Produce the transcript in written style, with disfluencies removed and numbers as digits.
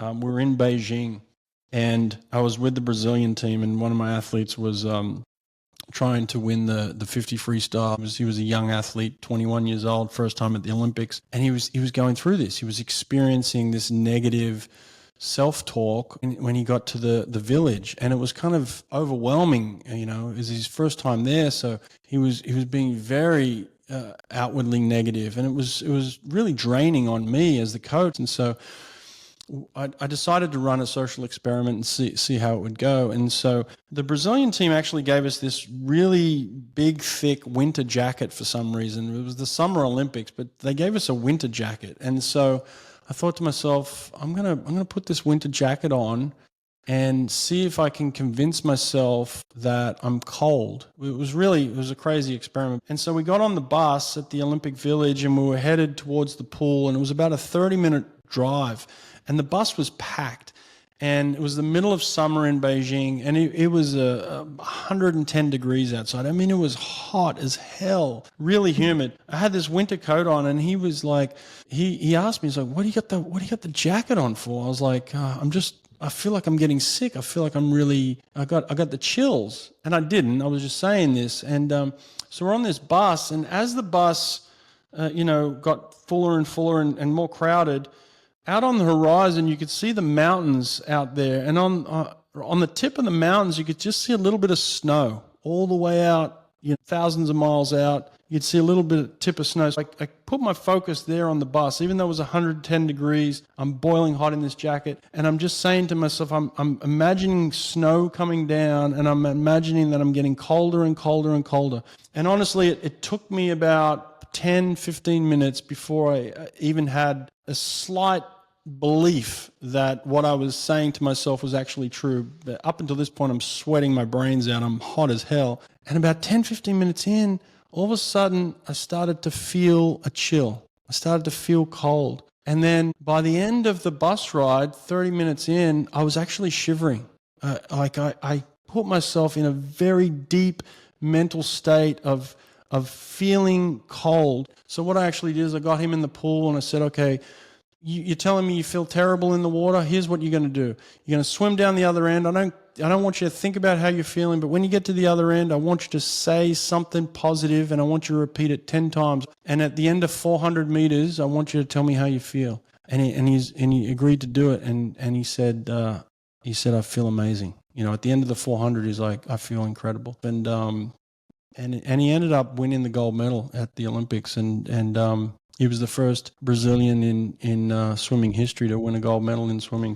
We were in Beijing, and I was with the Brazilian team, and one of my athletes was trying to win the 50 freestyle. He was a young athlete, 21 years old, first time at the Olympics, and he was going through this. He was experiencing this negative self-talk when he got to the village, and it was kind of overwhelming. It was his first time there, so he was being very outwardly negative, and it was really draining on me as the coach. And so I decided to run a social experiment and see how it would go. And so the Brazilian team actually gave us this really big, thick winter jacket for some reason. It was the Summer Olympics, but they gave us a winter jacket. And so I thought to myself, I'm gonna put this winter jacket on and see if I can convince myself that I'm cold. It was a crazy experiment. And so we got on the bus at the Olympic Village, and we were headed towards the pool, and it was about a 30-minute drive. And the bus was packed, and it was the middle of summer in Beijing, and it was 110 degrees outside. I mean, it was hot as hell, really humid. I had this winter coat on, and he was like, he asked me, he's like, what do you got the jacket on for? I was like, I feel like I'm getting sick. I feel like I got the chills. And I didn't. I was just saying this. And so we're on this bus, and as the bus, got fuller and fuller and more crowded, out on the horizon, you could see the mountains out there. And on the tip of the mountains, you could just see a little bit of snow all the way out, thousands of miles out. You'd see a little bit of tip of snow. So I put my focus there on the bus, even though it was 110 degrees. I'm boiling hot in this jacket. And I'm just saying to myself, I'm imagining snow coming down, and I'm imagining that I'm getting colder and colder and colder. And honestly, it took me about 10, 15 minutes before I even had a slight belief that what I was saying to myself was actually true. But up until this point, I'm sweating my brains out. I'm hot as hell. And about 10, 15 minutes in, all of a sudden, I started to feel a chill. I started to feel cold. And then by the end of the bus ride, 30 minutes in, I was actually shivering. I put myself in a very deep mental state of feeling cold. So what I actually did is I got him in the pool, and I said, okay, you're telling me you feel terrible in the water? Here's what you're going to do. You're going to swim down the other end. I don't want you to think about how you're feeling, but when you get to the other end, I want you to say something positive, and I want you to repeat it 10 times. And at the end of 400 meters, I want you to tell me how you feel. And he agreed to do it. And he said, I feel amazing. At the end of the 400, he's like, I feel incredible. And he ended up winning the gold medal at the Olympics. And he was the first Brazilian in swimming history to win a gold medal in swimming.